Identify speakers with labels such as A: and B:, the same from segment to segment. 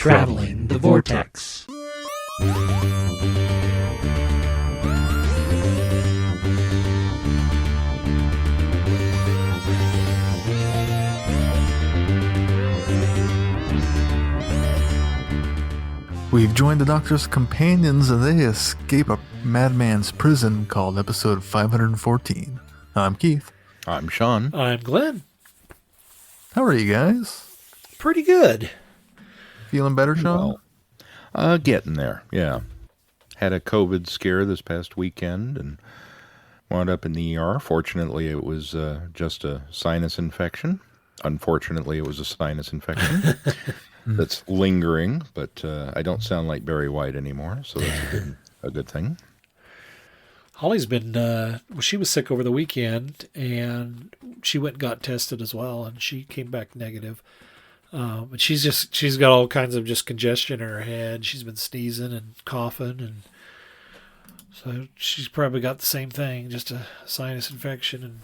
A: Traveling the Vortex.
B: We've joined the Doctor's companions and they escape a madman's prison called episode 514. I'm Keith.
C: I'm Sean.
D: I'm Glenn.
B: How are you guys?
D: Pretty good.
B: Feeling better, Sean?
C: Well, getting there, yeah. Had a COVID scare this past weekend and wound up in the ER. Fortunately, it was just a sinus infection. Unfortunately, it was a sinus infection. That's lingering, but I don't sound like Barry White anymore, so that's a good thing.
D: Holly's been, she was sick over the weekend, and she went and got tested as well, and she came back negative. But she's got all kinds of just congestion in her head. She's been sneezing and coughing, and so she's probably got the same thing, just a sinus infection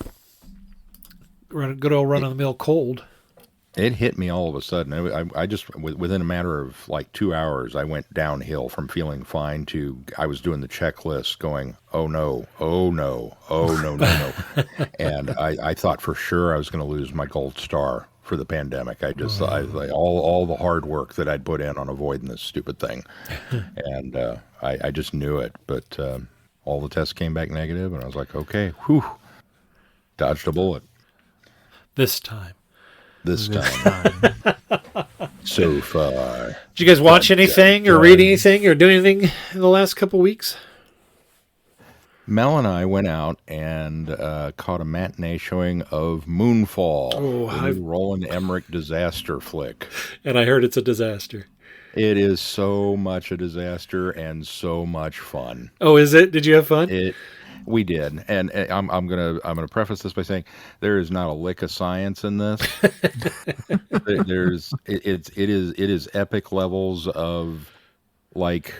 D: and a good old run-of-the-mill cold.
C: It hit me all of a sudden. I just, within a matter of like 2 hours, I went downhill from feeling fine to, I was doing the checklist going, oh no, oh no, oh no, no, no. And I thought for sure I was going to lose my gold star for the pandemic. I all the hard work that I'd put in on avoiding this stupid thing. And I just knew it. But all the tests came back negative, and I was like, okay, whew, dodged a bullet.
D: This time.
C: So far.
D: Did you guys watch anything or read anything or do anything in the last couple weeks?
C: Mel and I went out and caught a matinee showing of Moonfall, the new Roland Emmerich disaster flick.
D: And I heard it's a disaster.
C: It is so much a disaster and so much fun.
D: Oh, is it? Did you have fun?
C: We did, and I'm gonna preface this by saying there is not a lick of science in this. It is epic levels of, like,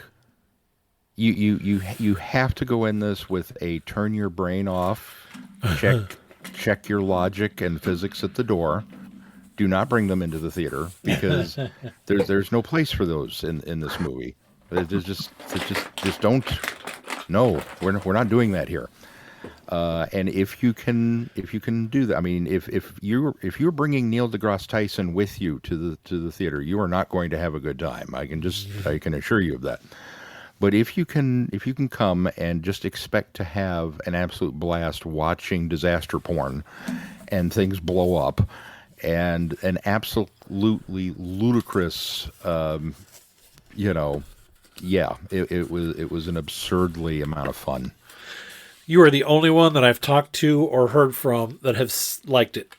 C: you have to go in this with a turn your brain off, check your logic and physics at the door. Do not bring them into the theater because there's no place for those in this movie. There's just don't. No, we're not doing that here. And if you can do that, I mean, if you're bringing Neil deGrasse Tyson with you to the theater, you are not going to have a good time. I can assure you of that. But if you can come and just expect to have an absolute blast watching disaster porn and things blow up and an absolutely ludicrous, yeah, it was an absurdly amount of fun.
D: You are the only one that I've talked to or heard from that has liked it.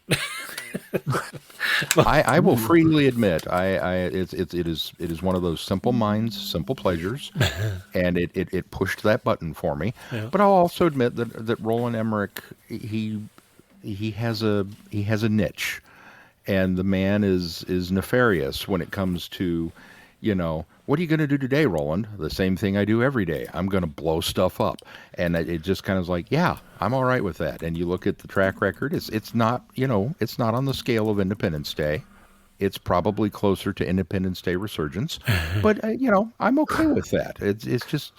C: I will freely admit, it is one of those simple minds, simple pleasures, and it pushed that button for me. Yeah. But I'll also admit that Roland Emmerich he has a niche, and the man is nefarious when it comes to, what are you going to do today, Roland? The same thing I do every day. I'm going to blow stuff up. And it just kind of like, yeah, I'm all right with that. And you look at the track record, it's not on the scale of Independence Day. It's probably closer to Independence Day Resurgence. But, I'm okay with that. It's just,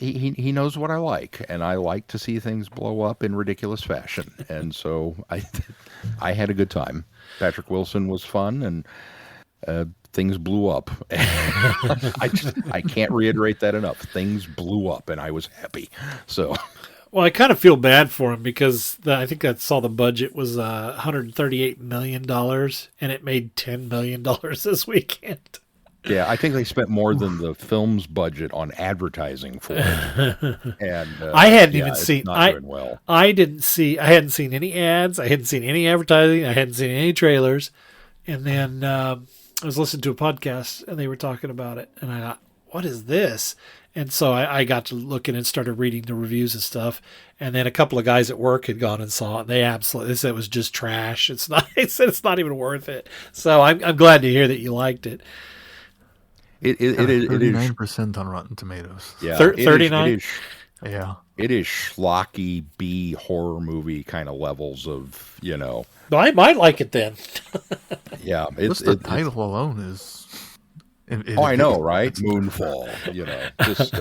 C: he knows what I like. And I like to see things blow up in ridiculous fashion. And so I had a good time. Patrick Wilson was fun, and things blew up. I can't reiterate that enough. Things blew up, and I was happy. So,
D: well, I kind of feel bad for him because I think I saw the budget was $138 million, and it made $10 million this weekend.
C: Yeah, I think they spent more than the film's budget on advertising for it. And
D: I hadn't even seen.
C: Not doing well.
D: I hadn't seen any ads. I hadn't seen any advertising. I hadn't seen any trailers. And then I was listening to a podcast, and they were talking about it, and I thought, what is this? And so I got to looking and started reading the reviews and stuff. And then a couple of guys at work had gone and saw it. They said it was just trash. It's not. They said it's not even worth it. So I'm glad to hear that you liked it.
B: It is 39% on Rotten Tomatoes.
C: Yeah,
D: 39.
B: Yeah,
C: it is schlocky B horror movie kind of levels of I
D: might like it then.
C: Yeah,
B: the title alone is
C: I know, right? Moonfall, just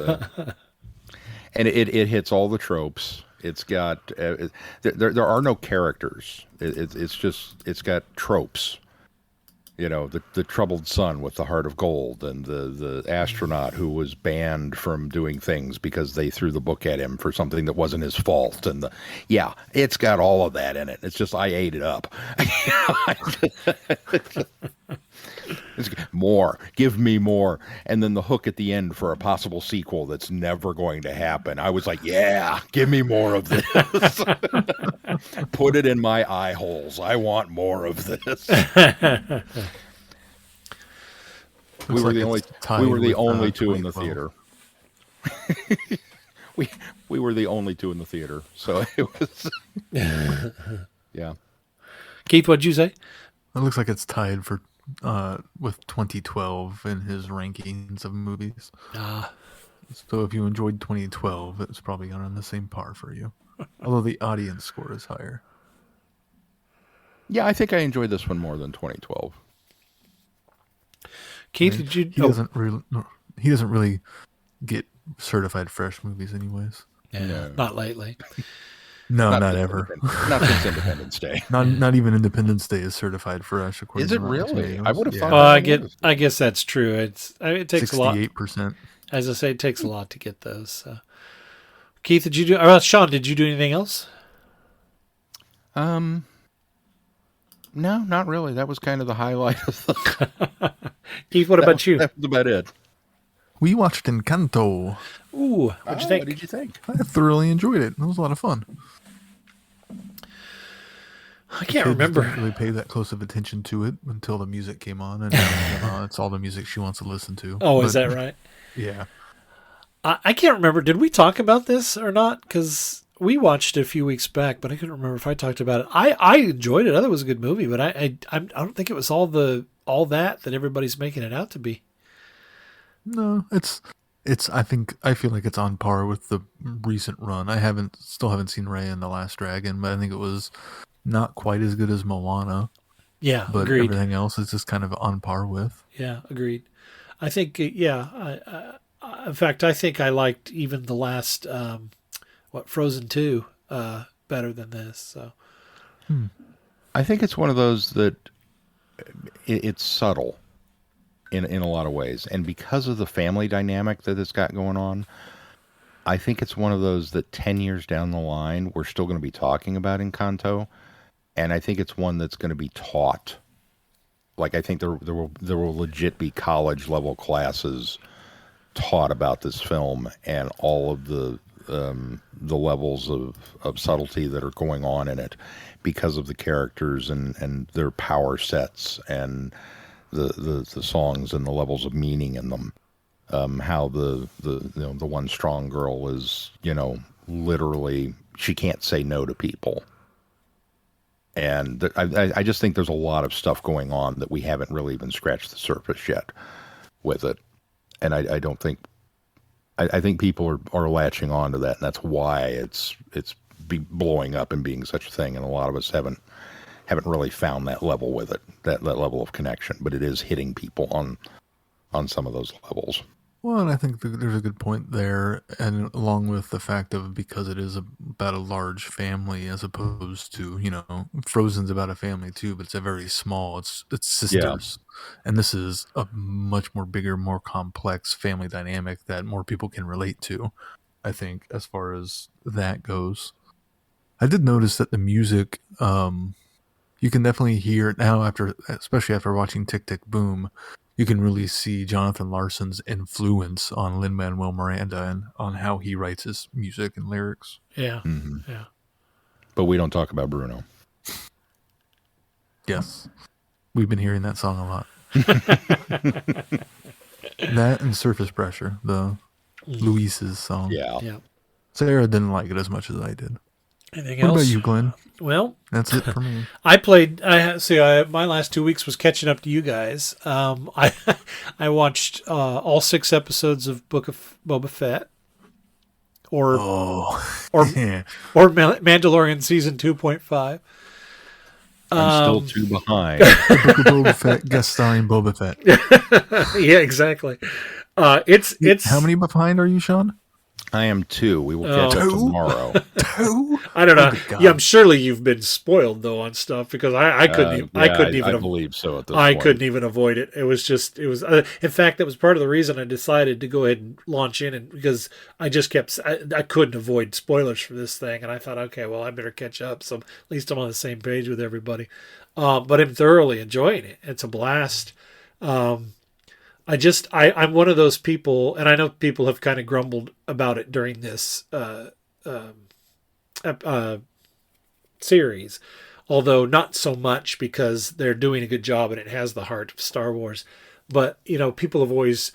C: and it hits all the tropes. It's got there are no characters. It's got tropes. The troubled son with the heart of gold, and the astronaut who was banned from doing things because they threw the book at him for something that wasn't his fault, and it's got all of that in it. It's just I ate it up. It's, more, give me more, and then the hook at the end for a possible sequel that's never going to happen. I was like, yeah, give me more of this. Put it in my eye holes. I want more of this. We were the only two in the theater. we were the only two in the theater, so it was. Yeah.
D: Keith, what'd you say?
B: It looks like it's tied for with 2012 in his rankings of movies. So if you enjoyed 2012, it's probably on the same par for you. Although the audience score is higher.
C: Yeah, I think I enjoyed this one more than 2012.
D: Keith, did you?
B: He doesn't really get certified fresh movies, anyways.
D: Yeah, no. Not lately.
B: No, not ever.
C: Not since Independence Day.
B: Not even Independence Day is certified fresh.
C: Is it really? I would have thought.
D: Well, I guess that's true. It takes
B: 68%.
D: A lot. As I say, it takes a lot to get those. So. Keith, did you do? Sean, did you do anything else?
C: No, not really. That was kind of the highlight of the.
D: Keith, what about you?
C: That was about it.
B: We watched Encanto.
D: Ooh, what'd you think?
C: What did you think?
B: I thoroughly enjoyed it. It was a lot of fun.
D: I can't remember.
B: Didn't really pay that close of attention to it until the music came on, and now it's all the music she wants to listen to.
D: Oh, is that right?
B: Yeah.
D: I can't remember. Did we talk about this or not? Because we watched it a few weeks back, but I couldn't remember if I talked about it. I enjoyed it. I thought it was a good movie, but I don't think it was all that everybody's making it out to be.
B: No, it's. I feel like it's on par with the recent run. I still haven't seen Raya and the Last Dragon, but I think it was not quite as good as Moana.
D: Yeah,
B: but
D: agreed.
B: Everything else is just kind of on par with.
D: Yeah, agreed. I think, in fact, I think I liked even the last, Frozen 2 better than this. So,
C: I think it's one of those that it's subtle in a lot of ways, and because of the family dynamic that it's got going on, I think it's one of those that 10 years down the line we're still going to be talking about Encanto, and I think it's one that's going to be taught. Like, I think there will legit be college level classes taught about this film and all of the levels of subtlety that are going on in it because of the characters and their power sets and the songs and the levels of meaning in them. How the one strong girl is, literally, she can't say no to people. And I just think there's a lot of stuff going on that we haven't really even scratched the surface yet with it. And I don't think, I think people are latching on to that, and that's why it's blowing up and being such a thing. And a lot of us haven't really found that level with it, that level of connection, but it is hitting people on some of those levels.
B: Well, and I think there's a good point there, and along with the fact of because it is about a large family as opposed to, Frozen's about a family too, but it's a very small, it's sisters. Yeah. And this is a much more bigger, more complex family dynamic that more people can relate to, I think, as far as that goes. I did notice that the music, you can definitely hear it now especially after watching Tick, Tick, Boom. You can really see Jonathan Larson's influence on Lin-Manuel Miranda and on how he writes his music and lyrics.
D: Yeah, yeah.
C: But we don't talk about Bruno.
B: Yes. We've been hearing that song a lot. That and Surface Pressure, the Luis's song.
C: Yeah.
B: Sarah didn't like it as much as I did.
D: Anything
B: else? What
D: else?
B: about you, Glenn?
D: Well,
B: that's it for me.
D: I my last 2 weeks was catching up to you guys. I watched all 6 episodes of Book of Boba Fett, or
B: yeah.
D: or Mandalorian season 2.5.
C: I'm still 2 behind.
B: The Book of Boba Fett, guest starring Boba Fett.
D: Yeah, exactly. It's
B: How many behind are you, Sean?
C: I am 2. We will catch up
B: 2?
C: tomorrow.
B: 2?
D: I don't know.
B: good God.
D: Yeah, I'm surely you've been spoiled though on stuff because I couldn't. I couldn't even.
C: I believe so at this
D: I
C: point.
D: couldn't even avoid it. It was just. It was. In fact, that was part of the reason I decided to go ahead and launch in, and because I just kept. I couldn't avoid spoilers for this thing, and I thought, okay, well, I better catch up. So at least I'm on the same page with everybody. But I'm thoroughly enjoying it. It's a blast. I'm one of those people, and I know people have kind of grumbled about it during this series, although not so much because they're doing a good job and it has the heart of Star Wars. But, people have always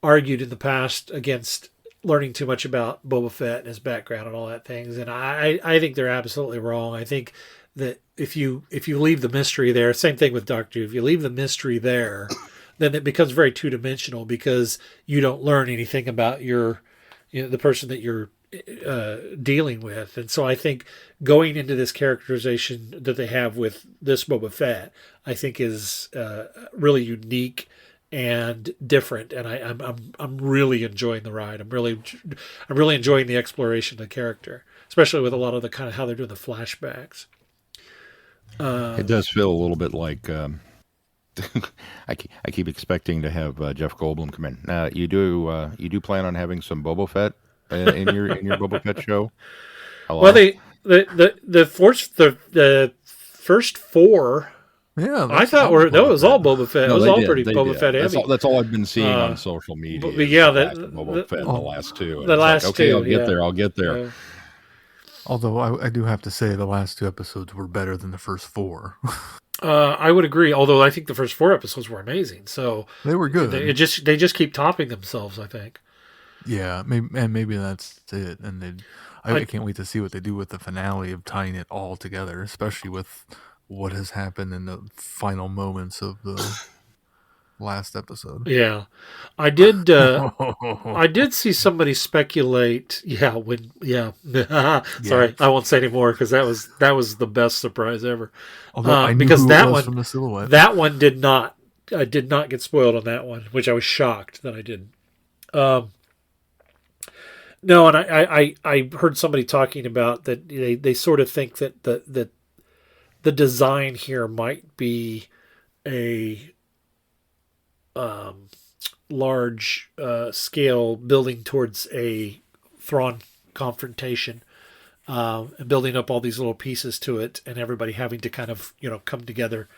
D: argued in the past against learning too much about Boba Fett and his background and all that things. And I think they're absolutely wrong. I think that if you leave the mystery there, same thing with Doctor Who, if you leave the mystery there, then it becomes very two-dimensional because you don't learn anything about the person that you're dealing with. And so I think going into this characterization that they have with this Boba Fett, I think is really unique and different. And I'm really enjoying the ride. I'm really enjoying the exploration of the character, especially with a lot of the kind of how they're doing the flashbacks.
C: It does feel a little bit like. I keep expecting to have Jeff Goldblum come in. You do plan on having some Boba Fett in your Boba Fett show? Hello?
D: Well, the first 4,
B: Yeah,
D: I thought that was all Boba Fett.
C: No,
D: it was
C: they
D: all
C: did.
D: pretty
C: They
D: Boba
C: did.
D: Fett heavy.
C: That's all I've been seeing on social media.
D: but
C: is
D: yeah,
C: the fact that Boba Fett in the last 2. And
D: the
C: it's
D: last
C: okay,
D: 2,
C: I'll get there.
B: Although I do have to say the last 2 episodes were better than the first 4.
D: I would agree. Although I think the first 4 episodes were amazing. So
B: They were good.
D: they just keep topping themselves, I think.
B: Yeah, maybe that's it. And I can't wait to see what they do with the finale of tying it all together, especially with what has happened in the final moments of the last episode.
D: Yeah, I did. I did see somebody speculate. Yeah, sorry, I won't say anymore because that was the best surprise ever.
B: Although I knew
D: because
B: who
D: that
B: it was
D: one
B: from the silhouette.
D: That one did not. I did not get spoiled on that one, which I was shocked that I didn't. No, and I heard somebody talking about that they sort of think that the design here might be a large scale building towards a Thrawn confrontation, and building up all these little pieces to it, and everybody having to kind of come together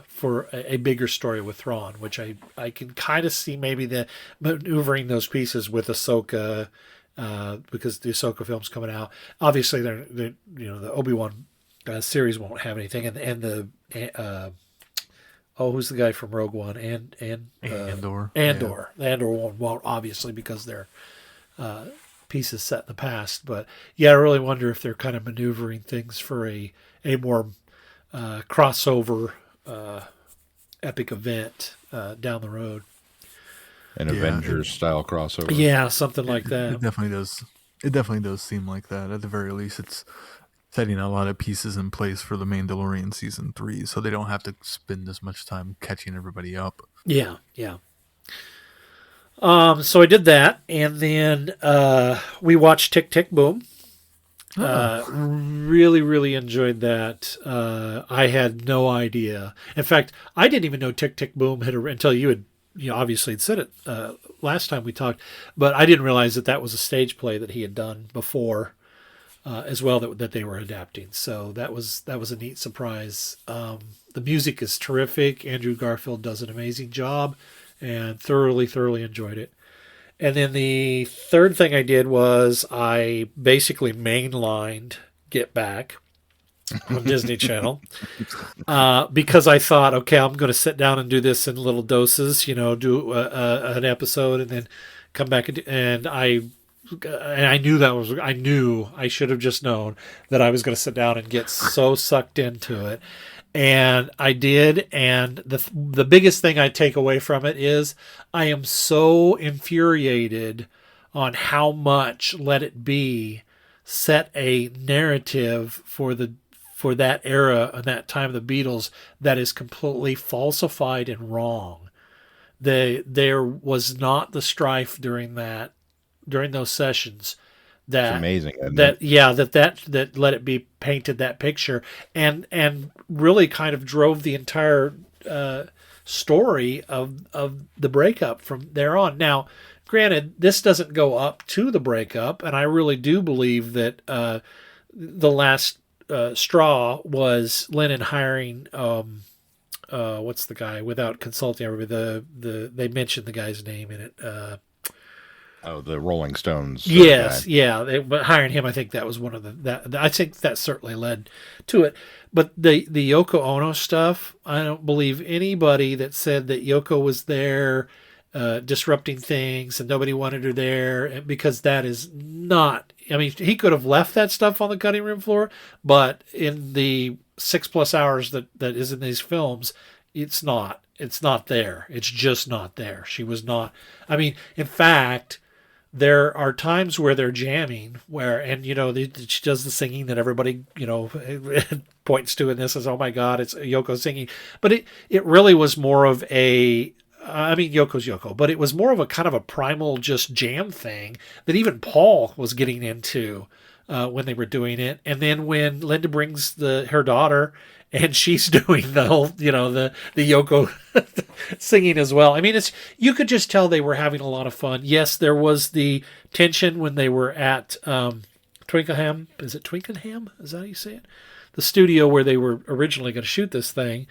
D: for a bigger story with Thrawn, which I can kind of see maybe the maneuvering those pieces with Ahsoka, because the Ahsoka film's coming out. Obviously, they're the Obi-Wan series won't have anything, and the who's the guy from Rogue One and
B: Andor.
D: Andor. The Andor won't obviously because they're pieces set in the past. But yeah, I really wonder if they're kind of maneuvering things for a more crossover epic event down the road.
C: An Avengers style crossover.
D: Yeah, something like that.
B: It definitely does. It definitely does seem like that. At the very least, it's setting a lot of pieces in place for the Mandalorian season 3, so they don't have to spend as much time catching everybody up.
D: Yeah. So I did that, and then we watched Tick Tick Boom. Really, really enjoyed that. I had no idea. In fact, I didn't even know Tick Tick Boom until you had, obviously had said it last time we talked, but I didn't realize that was a stage play that he had done before. As well that they were adapting, so that was a neat surprise. The music is terrific. Andrew Garfield does an amazing job, and thoroughly enjoyed it. And then the third thing I did was I basically mainlined Get Back on Disney Channel because I thought, okay, I'm going to sit down and do this in little doses, do an episode and then come back and I knew I should have just known that I was going to sit down and get so sucked into it. And I did. And the biggest thing I take away from it is I am so infuriated on how much Let It Be set a narrative for the for that era and that time of the Beatles that is completely falsified and wrong. There was not the strife during those sessions that
C: It's amazing.
D: that let it be painted that picture and really kind of drove the entire story of the breakup from there on. Now, granted, this doesn't go up to the breakup, and I really do believe that the last straw was Lennon hiring what's the guy without consulting everybody. They mentioned the guy's name in it.
C: The Rolling Stones.
D: Yes, yeah. But hiring him, I think that was one of I think that certainly led to it. But the Yoko Ono stuff, I don't believe anybody that said that Yoko was there disrupting things and nobody wanted her there, because that is not. I mean, he could have left that stuff on the cutting room floor, but in the 6+ hours that is in these films, it's not there. It's just not there. She was not. I mean, in fact, there are times where they're jamming and she does the singing that everybody, points to in this as, oh my God, it's Yoko singing. But it really was more of Yoko's Yoko, but it was more of a kind of a primal just jam thing that even Paul was getting into when they were doing it. And then when Linda brings her daughter and she's doing the whole, the Yoko singing as well. I mean, you could just tell they were having a lot of fun. Yes, there was the tension when they were at Twickenham. Is it Twickenham? Is that how you say it? The studio where they were originally going to shoot this thing.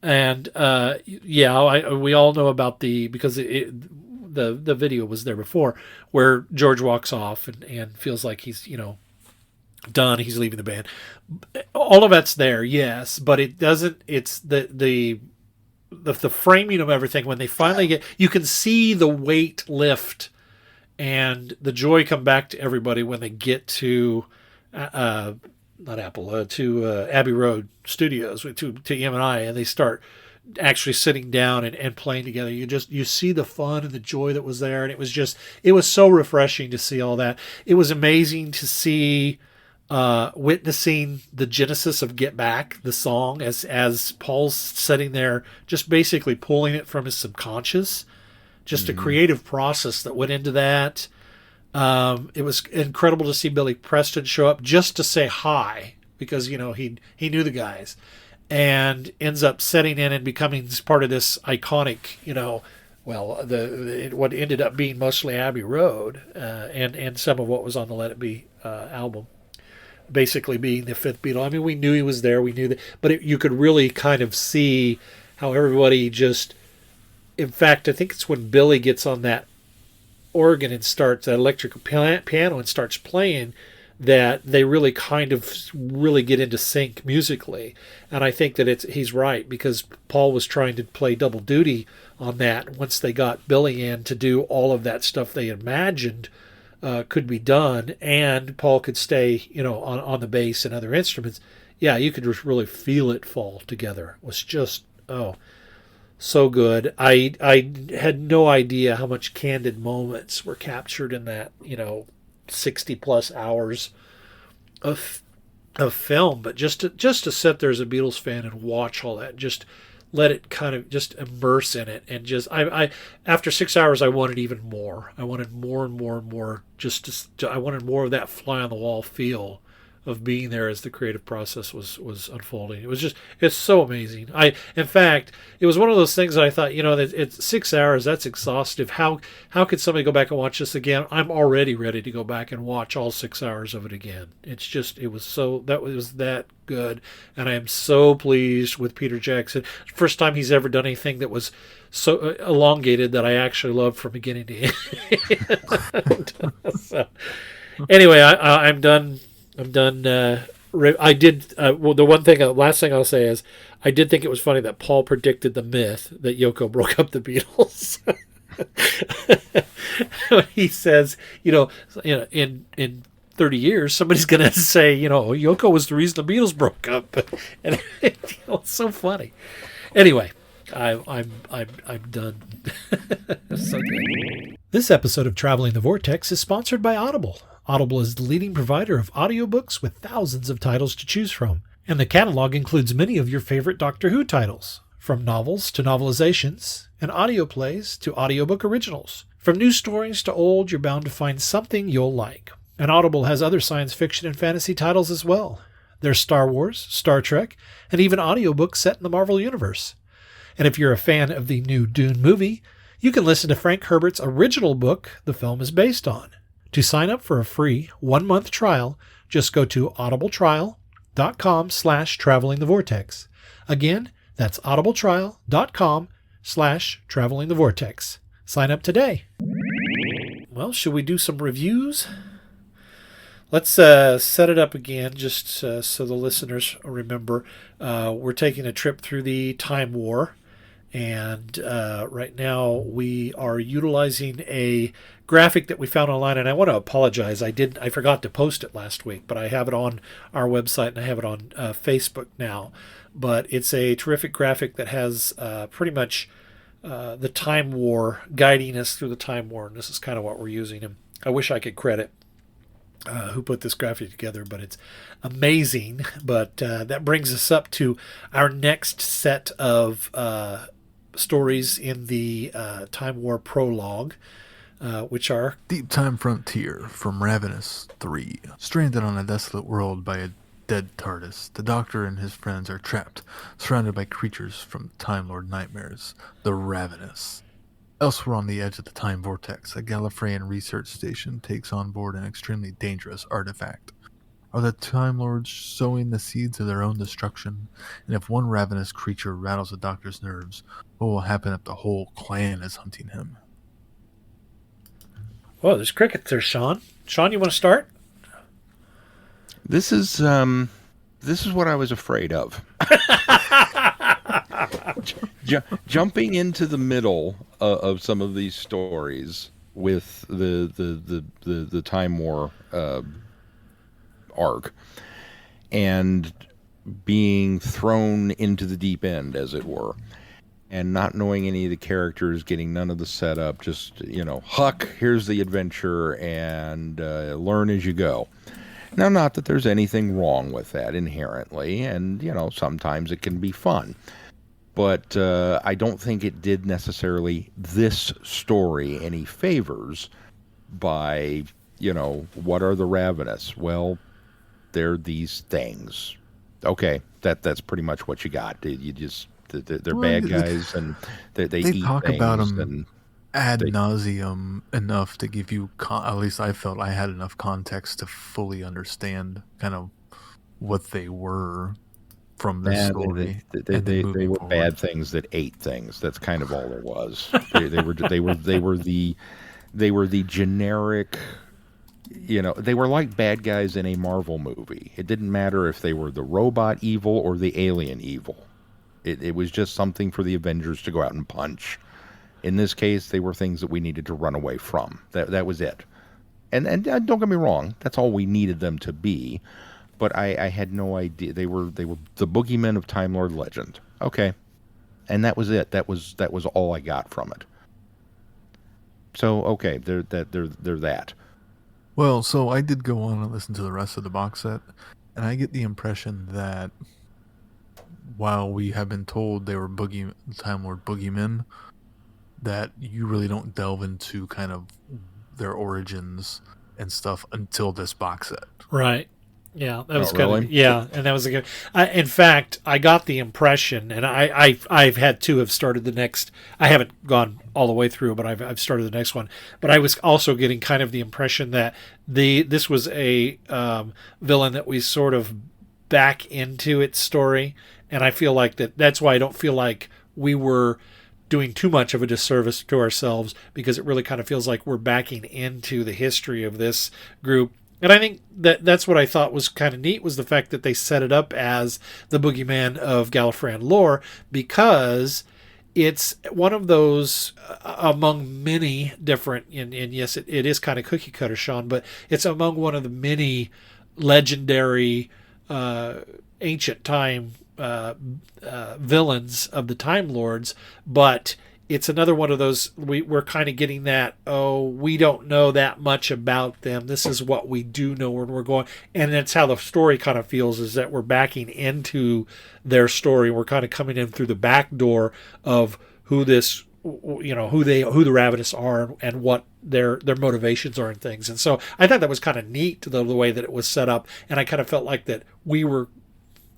D: And we all know about because the video was there before, where George walks off and feels like he's done. He's leaving the band. All of that's there, yes, but it doesn't. It's the framing of everything. When they finally you can see the weight lift and the joy come back to everybody when they get to to Abbey Road Studios to EM&I, and they start actually sitting down and playing together. You see the fun and the joy that was there, and it was so refreshing to see all that. It was amazing to see witnessing the genesis of Get Back, the song, as Paul's sitting there just basically pulling it from his subconscious, just a creative process that went into that. It was incredible to see Billy Preston show up just to say hi, because he knew the guys, and ends up setting in and becoming part of this iconic, what ended up being mostly Abbey Road, and some of what was on the Let It Be album, basically being the fifth Beatle. I mean, we knew he was there, we knew that, but you could really kind of see how everybody just. In fact, I think it's when Billy gets on that organ and starts that electric piano and starts playing, that they really kind of really get into sync musically. And I think that he's right, because Paul was trying to play double duty on that once they got Billy in to do all of that stuff they imagined could be done, and Paul could stay on the bass and other instruments. Yeah, you could just really feel it fall together. It was just so good. I had no idea how much candid moments were captured in that 60+ hours of film. But just to sit there as a Beatles fan and watch all that, just let it kind of just immerse in it, and just I after 6 hours I wanted even more. I wanted more and more and more. I wanted more of that fly on the wall feel of being there as the creative process was unfolding. It's so amazing. In fact, it was one of those things that I thought, that it's 6 hours, that's exhaustive. How could somebody go back and watch this again? I'm already ready to go back and watch all 6 hours of it again. It was that good. And I am so pleased with Peter Jackson. First time he's ever done anything that was so elongated that I actually loved from beginning to end. So, anyway, I'm done. I'm done. I did. The last thing I'll say is, I did think it was funny that Paul predicted the myth that Yoko broke up the Beatles. He says, in 30 years, somebody's going to say, Yoko was the reason the Beatles broke up, and it's so funny. Anyway, I'm done. So good. This episode of Traveling the Vortex is sponsored by Audible. Audible is the leading provider of audiobooks with thousands of titles to choose from. And the catalog includes many of your favorite Doctor Who titles, from novels to novelizations, and audio plays to audiobook originals. From new stories to old, you're bound to find something you'll like. And Audible has other science fiction and fantasy titles as well. There's Star Wars, Star Trek, and even audiobooks set in the Marvel Universe. And if you're a fan of the new Dune movie, you can listen to Frank Herbert's original book the film is based on. To sign up for a free 1-month trial, just go to audibletrial.com/travelingthevortex. Again, that's audibletrial.com/travelingthevortex. Sign up today. Well, should we do some reviews? Let's set it up again, just so the listeners remember. We're taking a trip through the Time War, and right now we are utilizing a graphic that we found online, and I want to apologize. I forgot to post it last week, but I have it on our website and I have it on Facebook now. But it's a terrific graphic that has pretty much the Time War, guiding us through the Time War, and this is kind of what we're using. And I wish I could credit who put this graphic together, but it's amazing. But that brings us up to our next set of stories in the Time War prologue, which are
B: Deeptime Frontier from Ravenous 3. Stranded on a desolate world by a dead TARDIS, the Doctor and his friends are trapped, surrounded by creatures from Time Lord nightmares, the Ravenous. Elsewhere on the edge of the Time Vortex, a Gallifreyan research station takes on board an extremely dangerous artifact. Are the Time Lords sowing the seeds of their own destruction? And if one ravenous creature rattles the Doctor's nerves, what will happen if the whole clan is hunting him?
D: Whoa, there's crickets there, Sean. Sean, you want to start?
C: This is what I was afraid of. Jumping into the middle of some of these stories with the Time War arc and being thrown into the deep end, as it were, and not knowing any of the characters, getting none of the setup, just, Huck, here's the adventure, and learn as you go. Now, not that there's anything wrong with that inherently, and, sometimes it can be fun. But I don't think it did necessarily this story any favors by, what are the Ravenous? Well, they're these things. Okay, that's pretty much what you got. You just they're bad guys, and they eat
B: talk
C: things
B: about them
C: and
B: ad nauseum enough to give you, at least I felt I had enough context to fully understand kind of what they were from the story.
C: They were forward. Bad things that ate things. That's kind of all there was. they were the generic. They were like bad guys in a Marvel movie. It didn't matter if they were the robot evil or the alien evil. It was just something for the Avengers to go out and punch. In this case, they were things that we needed to run away from. That was it. And don't get me wrong, that's all we needed them to be. But I had no idea they were the boogeymen of Time Lord legend. Okay, and that was it. That was all I got from it. So okay, they're that.
B: Well, so I did go on and listen to the rest of the box set, and I get the impression that while we have been told they were Time Lord boogeymen, that you really don't delve into kind of their origins and stuff until this box set.
D: Right. Yeah, that was
C: really?
D: And that was a good. In fact, I got the impression, and I've had to have started the next. I haven't gone all the way through, but I've started the next one. But I was also getting kind of the impression that this was a villain that we sort of back into its story, and I feel like that's why I don't feel like we were doing too much of a disservice to ourselves, because it really kind of feels like we're backing into the history of this group. And I think that's what I thought was kind of neat, was the fact that they set it up as the boogeyman of Gallifreyan lore, because it's one of those among many different, and yes, it is kind of cookie cutter, Sean, but it's among one of the many legendary ancient time villains of the Time Lords, but it's another one of those, we're kind of getting that, we don't know that much about them. This is what we do know where we're going. And that's how the story kind of feels, is that we're backing into their story. We're kind of coming in through the back door of who this, who the Ravenous are and what their motivations are and things. And so I thought that was kind of neat, the way that it was set up. And I kind of felt like that we were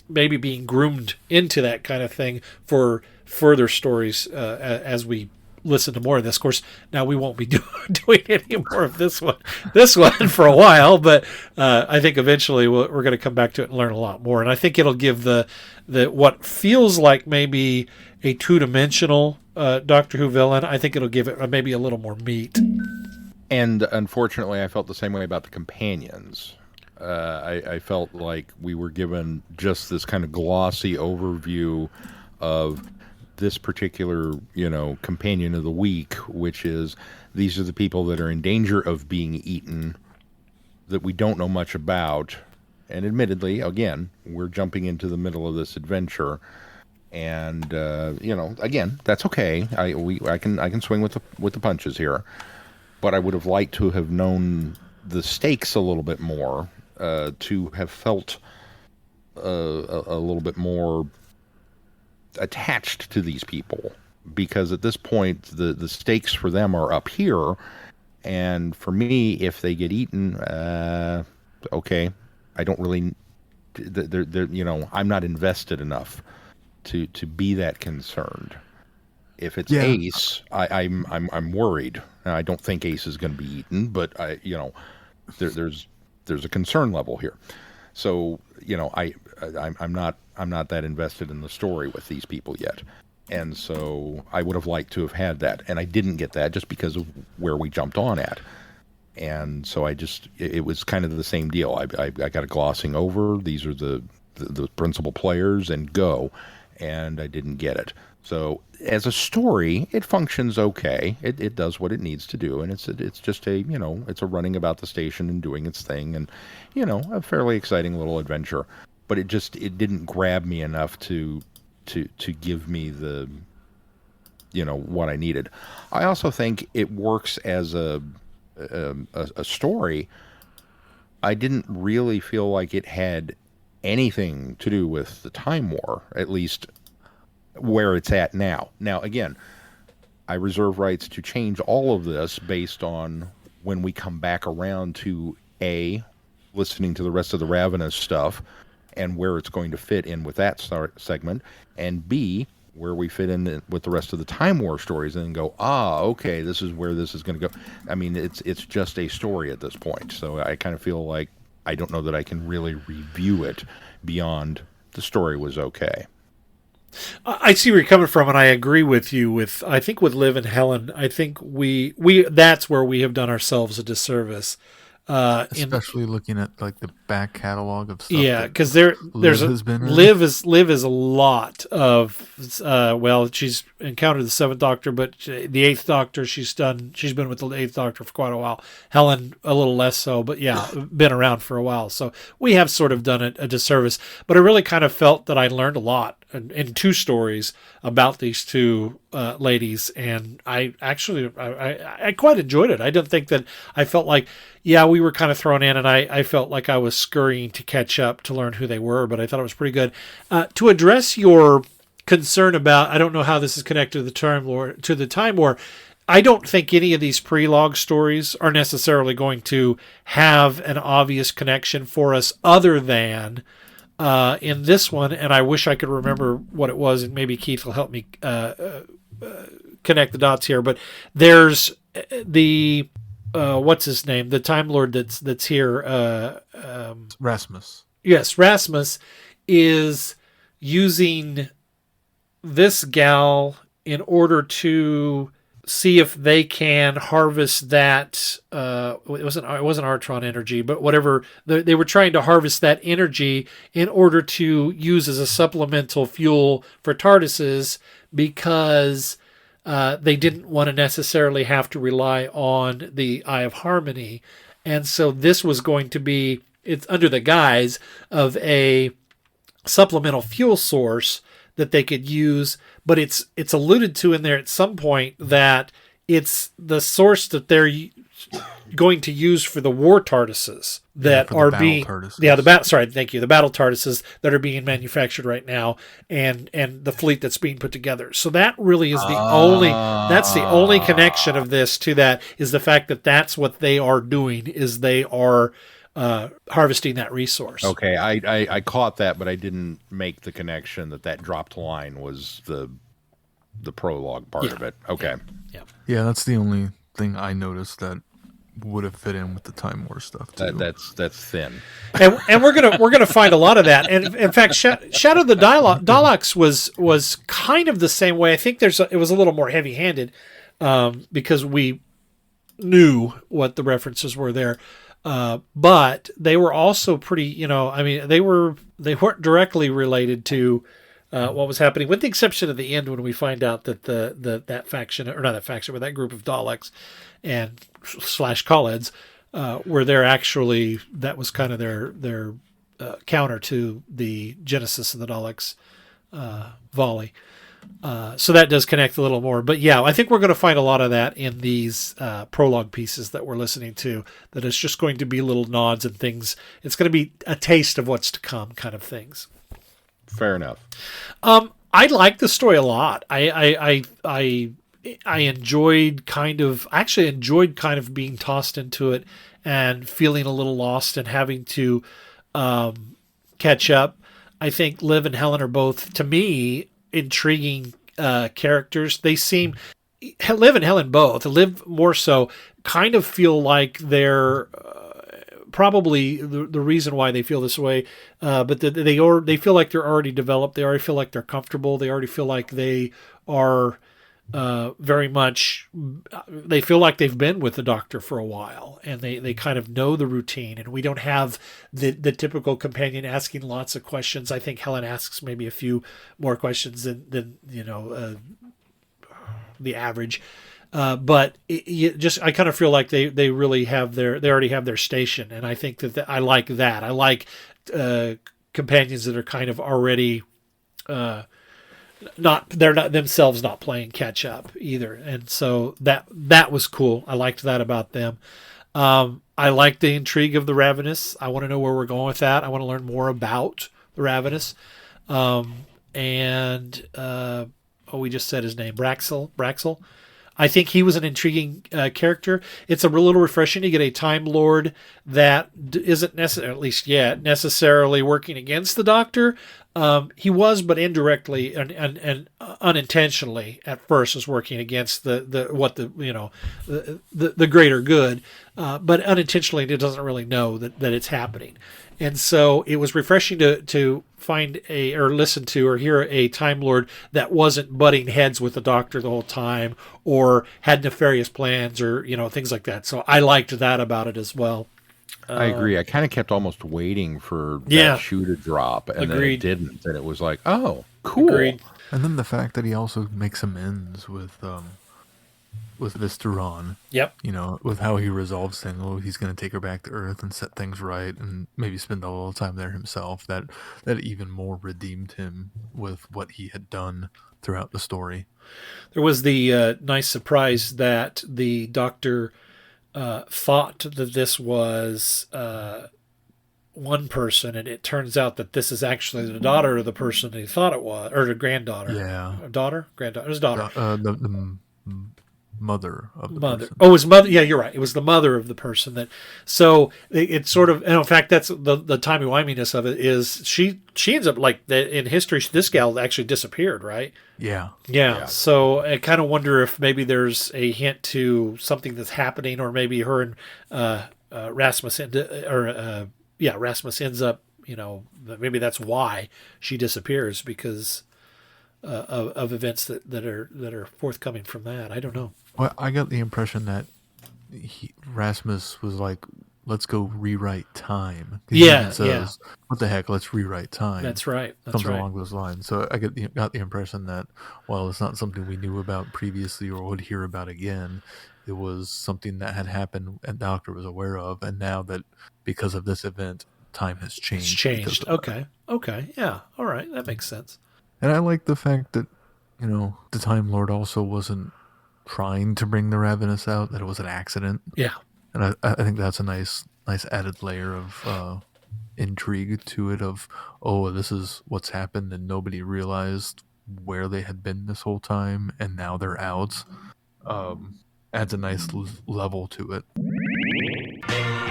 D: maybe being groomed into that kind of thing for further stories as we listen to more of this. Of course, now we won't be doing any more of this one for a while, but I think eventually we're going to come back to it and learn a lot more. And I think it'll give the what feels like maybe a two-dimensional Doctor Who villain, I think it'll give it maybe a little more meat.
C: And unfortunately, I felt the same way about the companions. I felt like we were given just this kind of glossy overview of this particular, companion of the week, which is these are the people that are in danger of being eaten that we don't know much about. And admittedly, again, we're jumping into the middle of this adventure. And, again, that's okay. I can swing with the punches here. But I would have liked to have known the stakes a little bit more, to have felt a little bit more attached to these people, because at this point the stakes for them are up here, and for me, if they get eaten, okay, I don't really, I'm not invested enough to be that concerned. If it's Ace, I'm worried. I don't think Ace is going to be eaten, but there's a concern level here. So I'm not that invested in the story with these people yet, and so I would have liked to have had that, and I didn't get that just because of where we jumped on at, and so it was kind of the same deal. I got a glossing over. These are the principal players and go, and I didn't get it. So as a story, it functions okay. It does what it needs to do, and it's just it's a running about the station and doing its thing, and a fairly exciting little adventure. But it didn't grab me enough to give me the what I needed. I also think it works as a story. I didn't really feel like it had anything to do with the Time War, at least where it's at now. Now, again, I reserve rights to change all of this based on when we come back around to A, listening to the rest of the Ravenous stuff and where it's going to fit in with that segment, and B, where we fit in with the rest of the Time War stories, and then go, okay, this is where this is going to go. I mean, it's just a story at this point, so I kind of feel like I don't know that I can really review it beyond the story was okay.
D: I see where you're coming from, and I agree with you. I think with Liv and Helen, I think we that's where we have done ourselves a disservice.
B: Especially looking at like the back catalog of stuff.
D: Yeah, because Liv is a lot of she's encountered the Seventh Doctor, but the Eighth Doctor she's been with the Eighth Doctor for quite a while. Helen a little less so, but been around for a while. So we have sort of done it a disservice. But I really kind of felt that I learned a lot in two stories about these two ladies, and I quite enjoyed it. I don't think that I felt like, we were kind of thrown in, and I felt like I was scurrying to catch up to learn who they were, but I thought it was pretty good. To address your concern about, I don't know how this is connected to the Time War, I don't think any of these prologue stories are necessarily going to have an obvious connection for us other than in this one, and I wish I could remember what it was, and maybe Keith will help me connect the dots here, but there's the what's his name? The Time Lord that's here.
B: Rasmus.
D: Yes, Rasmus is using this gal in order to see if they can harvest that. It wasn't Artron energy, but whatever. They were trying to harvest that energy in order to use as a supplemental fuel for TARDISes, because they didn't want to necessarily have to rely on the Eye of Harmony. And so this was going to be, it's under the guise of a supplemental fuel source that they could use, but it's alluded to in there at some point that it's the source that they're going to use for the war TARDISes that are being the battle TARDISes that are being manufactured right now, and the fleet that's being put together. So that really is the only connection of this to that, is the fact that that's what they are doing, is they are harvesting that resource.
C: Okay, I caught that, but I didn't make the connection that dropped line was the prologue part of it. Okay.
B: Yeah, that's the only thing I noticed that would have fit in with the Time War stuff too.
C: That's thin.
D: And we're gonna find a lot of that. And in fact, Shadow of the Daleks was kind of the same way. I think it was a little more heavy-handed because we knew what the references were there. But they were also pretty, they weren't directly related to what was happening, with the exception of the end when we find out that that faction, or not that faction, but that group of Daleks and / Khaleds were there. Actually, that was kind of their counter to the Genesis of the Daleks volley. So that does connect a little more. But yeah, I think we're going to find a lot of that in these prologue pieces that we're listening to, that it's just going to be little nods and things. It's going to be a taste of what's to come kind of things.
C: Fair enough.
D: I like the story a lot. I enjoyed kind of being tossed into it and feeling a little lost and having to catch up. I think Liv and Helen are both, to me, intriguing characters. They seem, Liv and Helen both, Liv more so, kind of feel like they're probably the reason why they feel this way, but they feel like they're already developed. They already feel like they're comfortable. They already feel like they are very much, they feel like they've been with the Doctor for a while, and they kind of know the routine, and we don't have the typical companion asking lots of questions. I think Helen asks maybe a few more questions than the average. But I kind of feel like they really have they already have their station, and I think that I like that. I like companions that are kind of already they're not themselves not playing catch up either, and so that was cool. I liked that about them. I like the intrigue of the Ravenous. I want to know where we're going with that. I want to learn more about the Ravenous, and we just said his name, Braxel. I think he was an intriguing character. It's a little refreshing to get a Time Lord that isn't necessarily, at least yet, necessarily working against the Doctor. He was, but indirectly and unintentionally at first, was working against the greater good, but unintentionally it doesn't really know that it's happening. And so it was refreshing to find or listen to or hear a Time Lord that wasn't butting heads with the Doctor the whole time, or had nefarious plans, or things like that. So I liked that about it as well.
C: I agree. I kind of kept almost waiting for that shoe to drop, and then it didn't. And it was like, oh, cool.
D: Agreed.
B: And then the fact that he also makes amends with Visteron.
D: Yep.
B: With how he resolves things. Oh, he's going to take her back to Earth and set things right, and maybe spend a little time there himself. That even more redeemed him with what he had done throughout the story.
D: There was the nice surprise that the Doctor thought that this was one person, and it turns out that this is actually the daughter of the person that he thought it was, or the granddaughter.
B: Yeah.
D: Granddaughter. It was daughter.
B: The mother of the person.
D: Oh, it was mother. Yeah, you're right. It was the mother of the person that. So it's sort of, and in fact, that's the timey-wiminess of it. Is she ends up like in history? This gal actually disappeared, right?
B: Yeah.
D: So I kind of wonder if maybe there's a hint to something that's happening, or maybe her and Rasmus Rasmus ends up. Maybe that's why she disappears, because of events that are forthcoming from that. I don't know.
B: Well, I got the impression that Rasmus was like, "Let's go rewrite time."
D: Yeah,
B: says, "What the heck? Let's rewrite time."
D: That's right.
B: Something along those lines. So I got the impression that while it's not something we knew about previously or would hear about again, it was something that had happened and the Doctor was aware of, and now that because of this event, time has changed.
D: It's changed. Okay. Yeah. All right. That makes sense.
B: And I like the fact that, the Time Lord also wasn't trying to bring the Ravenous out, that it was an accident.
D: Yeah.
B: And I think that's a nice added layer of intrigue to it of, oh, this is what's happened and nobody realized where they had been this whole time and now they're out. Adds a nice level to it.
E: They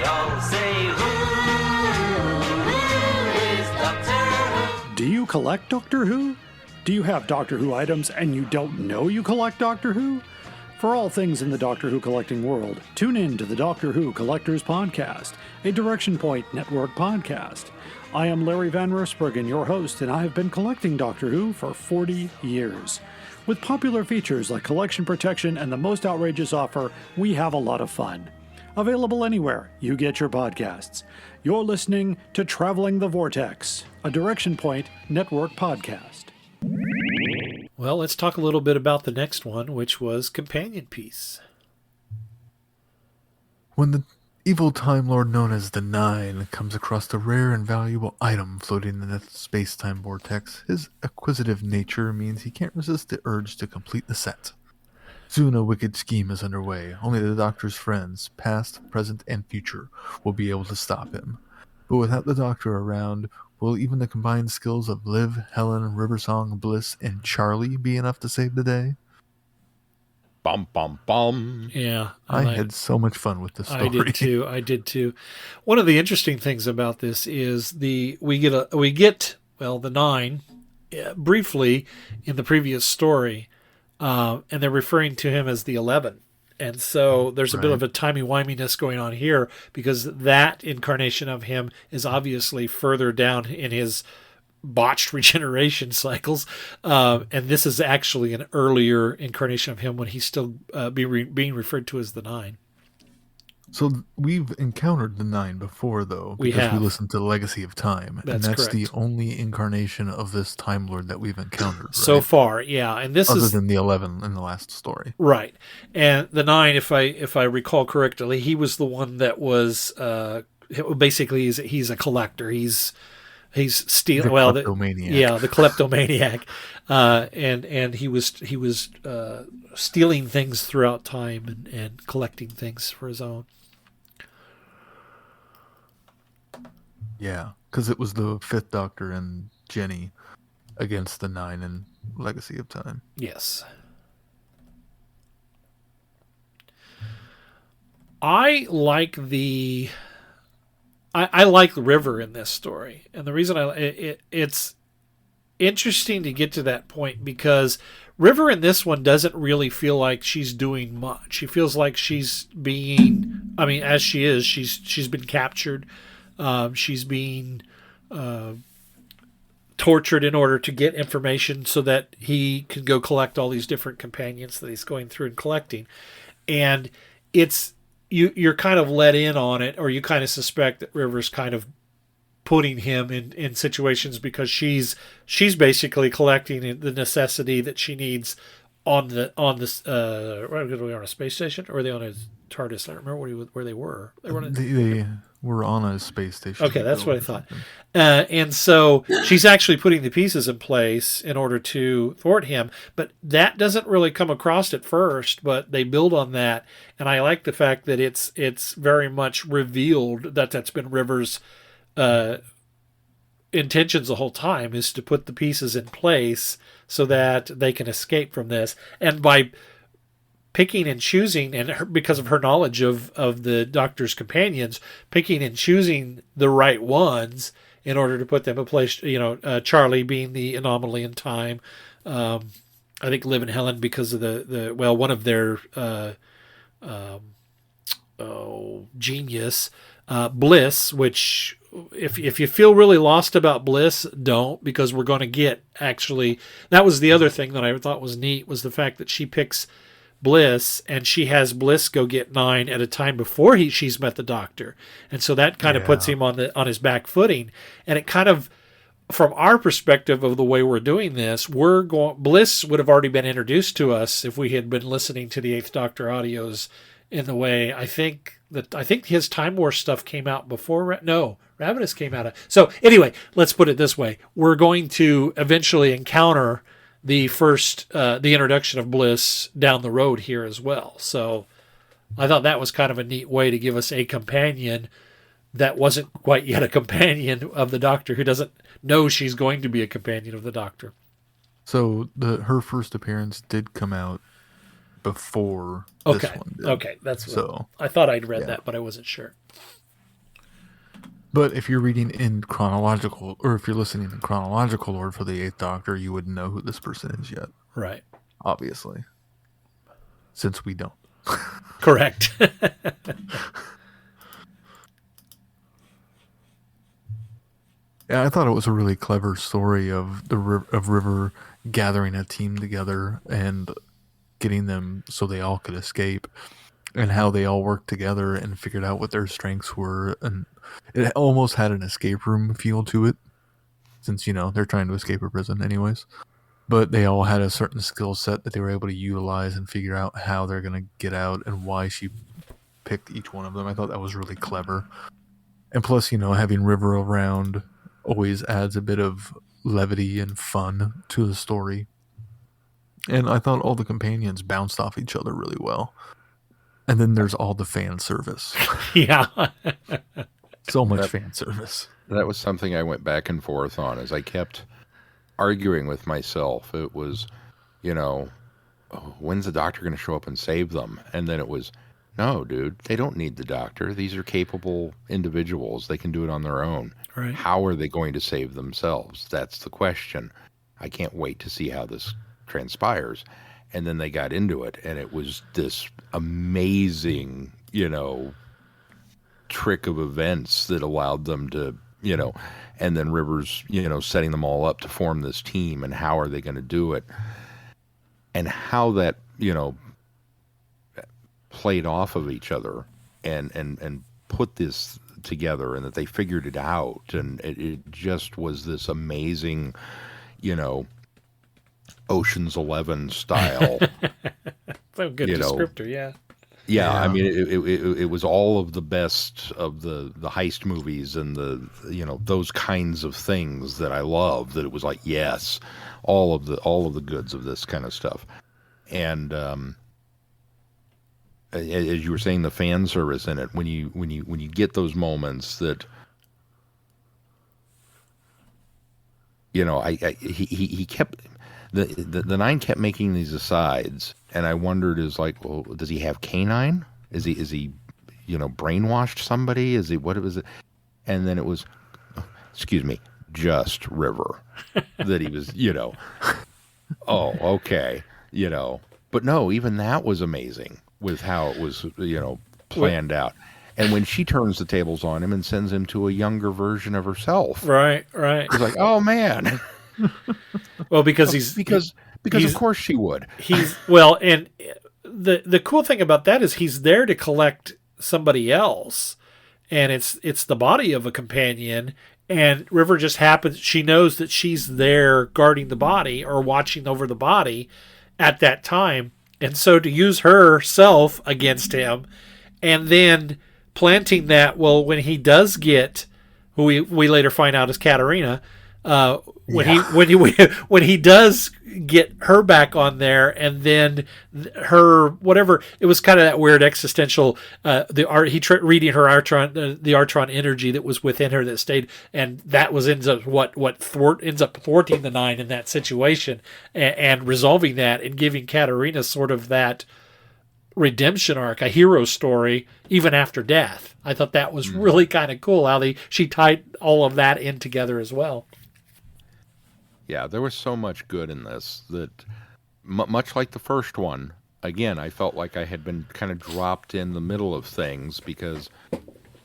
E: all say, who is Doctor Who?
F: Do you collect Doctor Who? Do you have Doctor Who items and you don't know you collect Doctor Who? For all things in the Doctor Who collecting world, tune in to the Doctor Who Collectors Podcast, a Direction Point Network podcast. I am Larry Van Rosbergen, your host, and I have been collecting Doctor Who for 40 years. With popular features like collection protection and the most outrageous offer, we have a lot of fun. Available anywhere you get your podcasts. You're listening to Traveling the Vortex, a Direction Point Network podcast.
D: Well, let's talk a little bit about the next one, which was Companion Piece.
B: When the evil Time Lord known as the Nine comes across the rare and valuable item floating in the space-time vortex, his acquisitive nature means he can't resist the urge to complete the set. Soon a wicked scheme is underway. Only the Doctor's friends, past, present, and future, will be able to stop him. But without the Doctor around, will even the combined skills of Liv, Helen, Riversong, Bliss, and Charlie be enough to save the day?
C: Bum, bum, bum.
D: Yeah.
B: I had so much fun with this story.
D: I did too. One of the interesting things about this is we get the Nine briefly in the previous story, and they're referring to him as the 11. And so there's a bit of a timey-wiminess going on here because that incarnation of him is obviously further down in his botched regeneration cycles. And this is actually an earlier incarnation of him when he's still being referred to as the Nine.
B: So we've encountered the Nine before, though, because we listened to Legacy of Time. That's
D: correct.
B: The only incarnation of this Time Lord that we've encountered, right?
D: So far, yeah. And this
B: Other than the 11 in the last story.
D: Right. And the Nine, if I recall correctly, he was the one that was basically he's a collector. He's stealing.
B: The kleptomaniac.
D: The kleptomaniac. And he was stealing things throughout time and collecting things for his own.
B: Yeah, because it was the Fifth Doctor and Jenny against the Nine in Legacy of Time.
D: Yes. I like I like River in this story, and the reason it's interesting to get to that point because River in this one doesn't really feel like she's doing much. She feels like she's being, as she is, she's been captured. She's being tortured in order to get information so that he can go collect all these different companions that he's going through and collecting. And it's you're kind of let in on it, or you kind of suspect that River's kind of putting him in situations because she's basically collecting the necessity that she needs on the are they on a space station or are they on a TARDIS? I don't remember where they were. They
B: were on a space station.
D: Okay, that's what I thought. And so she's actually putting the pieces in place in order to thwart him, but that doesn't really come across at first, but they build on that, and I like the fact that it's very much revealed that that's been River's intentions the whole time, is to put the pieces in place so that they can escape from this. And by picking and choosing, and because of her knowledge of the Doctor's companions, picking and choosing the right ones in order to put them in place, Charlie being the anomaly in time, I think Liv and Helen because of one of their genius, Bliss, which if you feel really lost about Bliss, don't, because we're going to get, actually, that was the other thing that I thought was neat, was the fact that she picks Bliss and she has Bliss go get Nine at a time before she's met the Doctor, and so that kind of puts him on his back footing, and it kind of, from our perspective of the way we're doing this, Bliss would have already been introduced to us if we had been listening to the Eighth Doctor audios in the way I think I think his Time War stuff came out before. Ravenous came out. So anyway, let's put it this way: we're going to eventually encounter the introduction of Bliss down the road here as well. So I thought that was kind of a neat way to give us a companion that wasn't quite yet a companion of the Doctor, who doesn't know she's going to be a companion of the Doctor.
B: So her first appearance did come out before this one did.
D: Okay, I thought I'd read that, but I wasn't sure.
B: But if you're reading in chronological, or if you're listening in chronological order for the 8th Doctor, you wouldn't know who this person is yet.
D: Right.
B: Obviously. Since we don't.
D: Correct.
B: Yeah, I thought it was a really clever story of River gathering a team together and getting them so they all could escape, and how they all worked together and figured out what their strengths were, and it almost had an escape room feel to it, since they're trying to escape a prison anyways. But they all had a certain skill set that they were able to utilize and figure out how they're going to get out and why she picked each one of them. I thought that was really clever. And plus, having River around always adds a bit of levity and fun to the story. And I thought all the companions bounced off each other really well. And then there's all the fan service.
D: Yeah.
B: So much fan service.
C: That was something I went back and forth on as I kept arguing with myself. It was, when's the Doctor going to show up and save them? And then it was, no, dude, they don't need the Doctor. These are capable individuals. They can do it on their own.
D: Right.
C: How are they going to save themselves? That's the question. I can't wait to see how this transpires. And then they got into it, and it was this amazing, trick of events that allowed them to, and then Rivers, setting them all up to form this team, and how are they going to do it? And how that, played off of each other and put this together, and that they figured it out, and it just was this amazing, Ocean's 11 style.
D: So good descriptor, yeah.
C: Yeah, I mean, it was all of the best of the heist movies and the those kinds of things that I love. That it was like, yes, all of the goods of this kind of stuff. And as you were saying, the fan service in it, when you get those moments that he kept. The Nine kept making these asides, and I wondered, well, does he have canine? Is he brainwashed somebody? Is he, what was it? And then it was, excuse me, just River that he was, oh, okay, but no, even that was amazing with how it was, planned out. And when she turns the tables on him and sends him to a younger version of herself,
D: right,
C: it's like, oh man.
D: Well, because
C: because of course she would.
D: And the cool thing about that is he's there to collect somebody else, and it's the body of a companion. And River just happens. She knows that she's there guarding the body or watching over the body at that time, and so to use herself against him, and then planting that. Well, when he does get, who we later find out is Katarina. When he does get her back on there, and then her whatever, it was kind of that weird existential reading her Artron, the Artron energy that was within her that stayed, and that ends up thwarting the Nine in that situation, and resolving that and giving Katarina sort of that redemption arc, a hero story, even after death. I thought that was really kind of cool how she tied all of that in together as well.
C: Yeah, there was so much good in this that, much like the first one, again, I felt like I had been kind of dropped in the middle of things because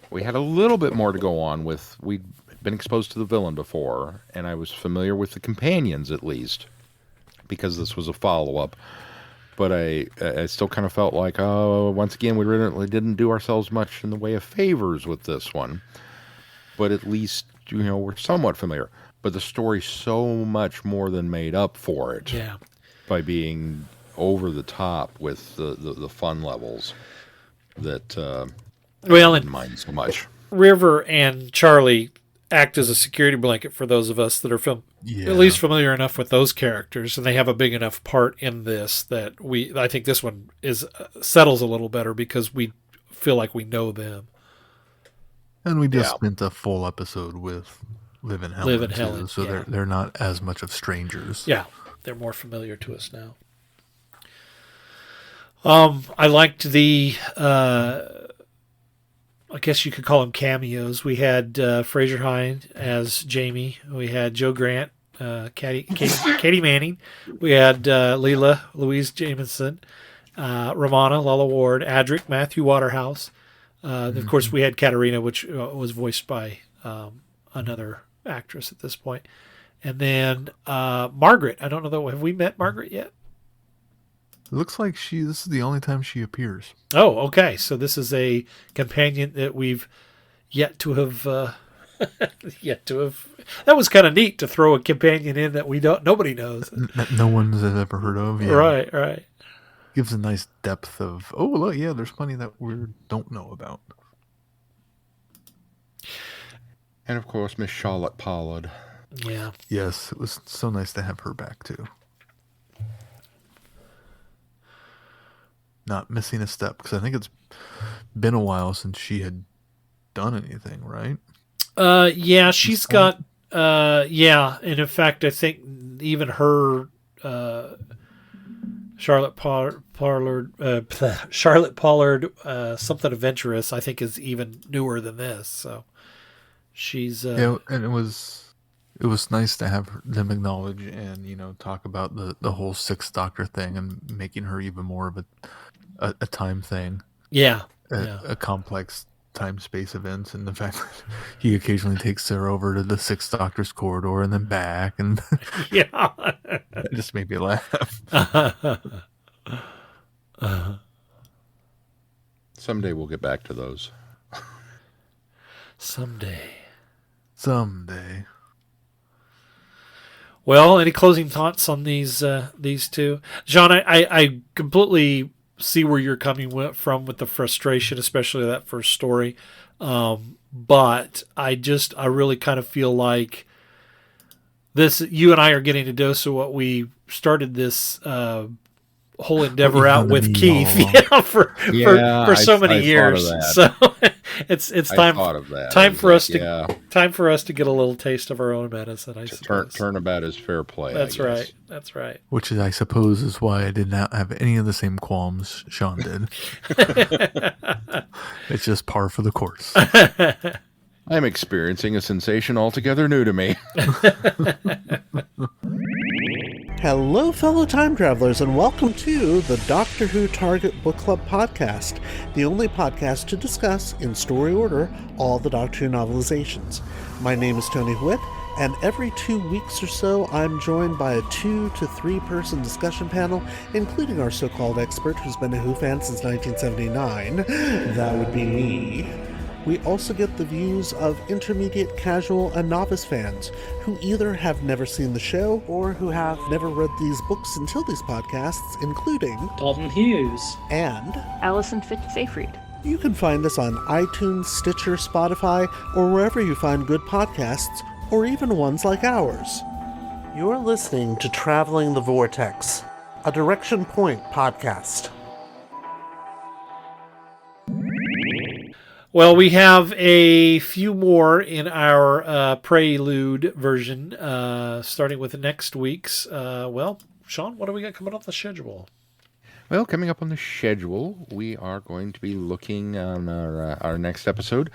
C: we had a little bit more to go on with. We'd been exposed to the villain before, and I was familiar with the companions at least, because this was a follow-up. But I still kind of felt like, once again, we really didn't do ourselves much in the way of favors with this one. But at least, we're somewhat familiar. But the story so much more than made up for it by being over the top with the fun levels that
D: Well,
C: didn't
D: and
C: mind so much.
D: River and Charlie act as a security blanket for those of us that are at least familiar enough with those characters, and they have a big enough part in this that I think this one settles a little better because we feel like we know them.
B: And we just spent a full episode with Liv and Helen, too, so they're not as much of strangers.
D: Yeah, they're more familiar to us now. I liked the, I guess you could call them cameos. We had Fraser Hine as Jamie. We had Joe Grant, Katie Manning. We had Leela Louise Jameson, Romana Lala Ward, Adric Matthew Waterhouse. Of course, we had Katarina, which was voiced by another actress at this point. And then Margaret. I don't know, have we met Margaret yet?
B: It looks like this is the only time she appears.
D: Oh, okay. So this is a companion that we've yet to have that was kind of neat to throw a companion in that nobody knows.
B: No one has ever heard of. Yeah.
D: Right.
B: Gives a nice depth of, look, yeah, there's plenty that we don't know about.
C: And of course, Miss Charlotte Pollard.
D: Yeah.
B: Yes, it was so nice to have her back too. Not missing a step, because I think it's been a while since she had done anything, right?
D: Yeah, she's got, and in fact, I think even her, Charlotte Pollard, something adventurous, I think is even newer than this. So she's
B: and it was nice to have them acknowledge and talk about the whole Sixth Doctor thing and making her even more of a time thing. A complex time-space events, and the fact that he occasionally takes her over to the Sixth Doctor's corridor and then back, and it just made me laugh.
C: Someday we'll get back to those.
D: Someday. Well, any closing thoughts on these two? John, I completely see where you're coming from with the frustration, especially that first story. But I really kind of feel like you and I are getting a dose of what we started this whole endeavor out with Keith for so many years. So it's time for us to get a little taste of our own medicine. I suppose.
C: Turnabout is fair play.
D: That's right.
B: Which I suppose is why I did not have any of the same qualms Sean did. It's just par for the course.
C: I'm experiencing a sensation altogether new to me.
G: Hello, fellow time travelers, and welcome to the Doctor Who Target Book Club podcast, the only podcast to discuss, in story order, all the Doctor Who novelizations. My name is Tony Whitt, and every 2 weeks or so, I'm joined by a 2 to 3 person discussion panel, including our so-called expert who's been a Who fan since 1979. That would be me. We also get the views of intermediate, casual, and novice fans who either have never seen the show or who have never read these books until these podcasts, including
H: Dalton Hughes
G: and
I: Alison Fitz-Seyfried.
G: You can find us on iTunes, Stitcher, Spotify, or wherever you find good podcasts, or even ones like ours. You're listening to Traveling the Vortex, a Direction Point podcast.
D: Well, we have a few more in our prelude version, starting with next week's. Sean, what do we got coming off the schedule?
C: Well, coming up on the schedule, we are going to be looking on our next episode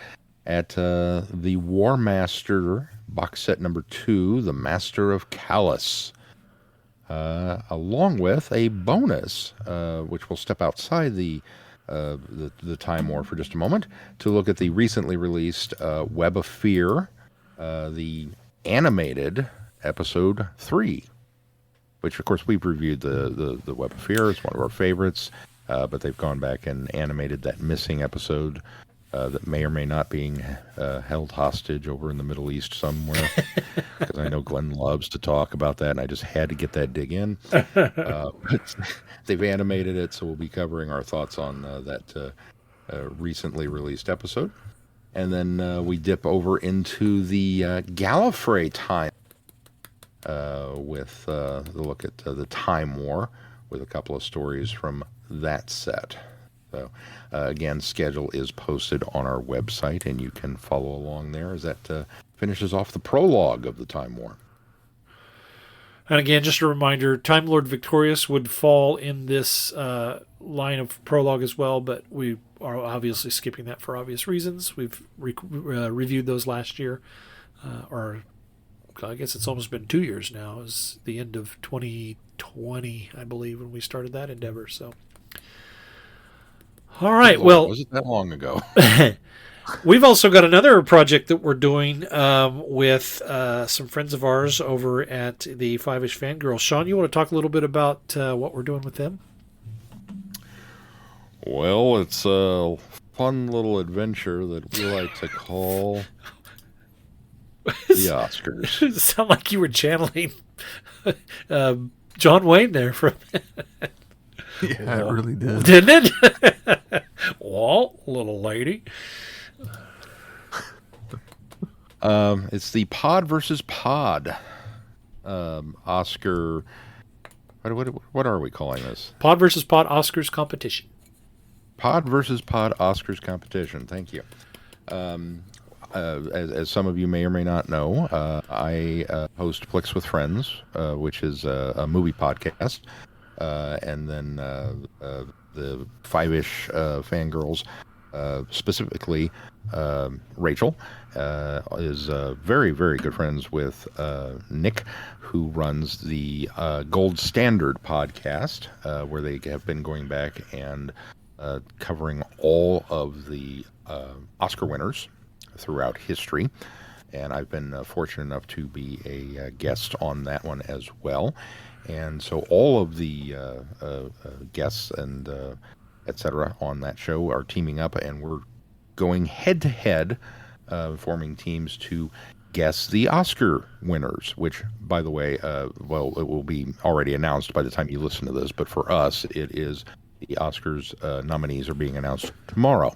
C: at the War Master box set number 2, The Master of Callus, along with a bonus, which will step outside the Time War for just a moment, to look at the recently released Web of Fear, the animated episode 3, which of course we've reviewed the Web of Fear. It's one of our favorites, but they've gone back and animated that missing episode that may or may not being held hostage over in the Middle East somewhere, because I know Glenn loves to talk about that, and I just had to get that dig in. But they've animated it, so we'll be covering our thoughts on recently released episode. And then we dip over into the Gallifrey time with the look at the Time War with a couple of stories from that set. So, again, schedule is posted on our website, and you can follow along there as that finishes off the prologue of the Time War.
D: And again, just a reminder, Time Lord Victorious would fall in this line of prologue as well, but we are obviously skipping that for obvious reasons. We've reviewed those last year, or I guess it's almost been 2 years now. It was the end of 2020, I believe, when we started that endeavor. So, all right, well,
C: was it that long ago?
D: we've also got another project that we're doing with some friends of ours over at the Five-ish Fangirls. Sean, you want to talk a little bit about what we're doing with them?
C: Well, it's a fun little adventure that we like to call the Oscars.
D: It sounded like you were channeling John Wayne there for a minute.
B: Yeah, it really did.
D: Didn't it? Well, little lady.
C: It's the Pod versus Pod Oscar. What are we calling this?
D: Pod versus Pod Oscars competition.
C: Pod versus Pod Oscars competition. Thank you. As some of you may or may not know, I host Flicks with Friends, which is a movie podcast, and then the Five-ish Fangirls, specifically Rachel, is very, very good friends with Nick, who runs the Gold Standard podcast, where they have been going back and covering all of the Oscar winners throughout history. And I've been fortunate enough to be a guest on that one as well. And so all of the guests and etc. on that show are teaming up, and we're going head-to-head, forming teams to guess the Oscar winners, which, by the way, well, it will be already announced by the time you listen to this, but for us, it is the Oscars nominees are being announced tomorrow.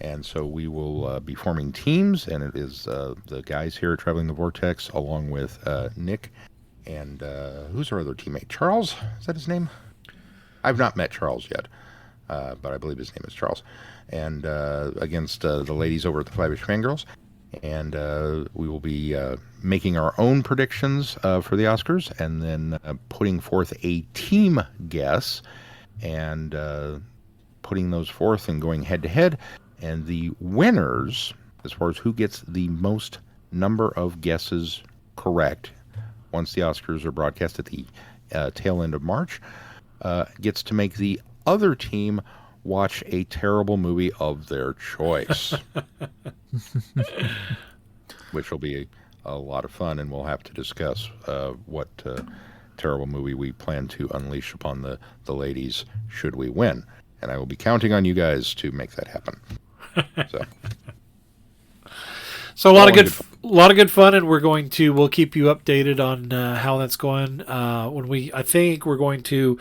C: And so we will be forming teams, and it is the guys here at Traveling the Vortex, along with Nick, and who's our other teammate? Charles? Is that his name? I've not met Charles yet, but I believe his name is Charles. And against the ladies over at the Five-ish Fangirls. And we will be making our own predictions for the Oscars, and then putting forth a team guess, and putting those forth and going head-to-head. And the winners, as far as who gets the most number of guesses correct, once the Oscars are broadcast at the tail end of March, gets to make the other team watch a terrible movie of their choice. Which will be a lot of fun, and we'll have to discuss what terrible movie we plan to unleash upon the ladies should we win. And I will be counting on you guys to make that happen.
D: So a lot of good fun, and we'll keep you updated on how that's going. I think we're going to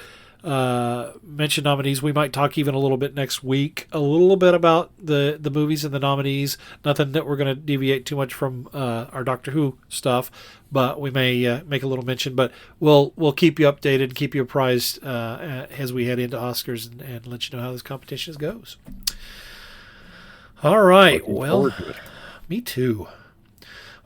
D: mention nominees. We might talk even a little bit next week, a little bit about the movies and the nominees. Nothing that we're going to deviate too much from our Doctor Who stuff, but we may make a little mention. But we'll keep you updated, keep you apprised as we head into Oscars, and let you know how this competition goes. All right. Well, me too.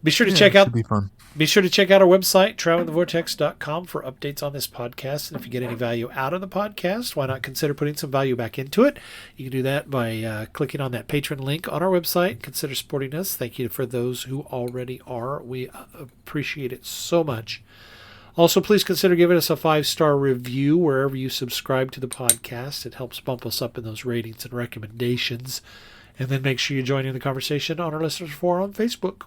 D: Be sure to check out.
B: Be fun.
D: Be sure to check out our website, travelingthevortex.com, for updates on this podcast. And if you get any value out of the podcast, why not consider putting some value back into it? You can do that by clicking on that patron link on our website. Consider supporting us. Thank you for those who already are. We appreciate it so much. Also, please consider giving us a 5-star review wherever you subscribe to the podcast. It helps bump us up in those ratings and recommendations. And then make sure you join in the conversation on our listeners forum on Facebook.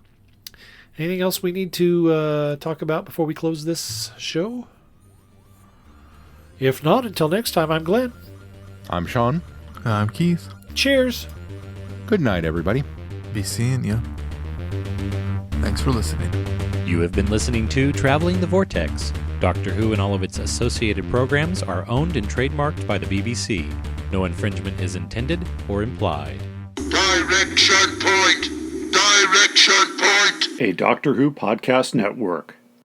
D: Anything else we need to talk about before we close this show? If not, until next time, I'm Glenn.
C: I'm Sean.
B: I'm Keith.
D: Cheers.
C: Good night, everybody.
B: Be seeing you. Thanks for listening.
A: You have been listening to Traveling the Vortex. Doctor Who and all of its associated programs are owned and trademarked by the BBC. No infringement is intended or implied.
H: Direction point! Direction point!
F: A Doctor Who podcast network.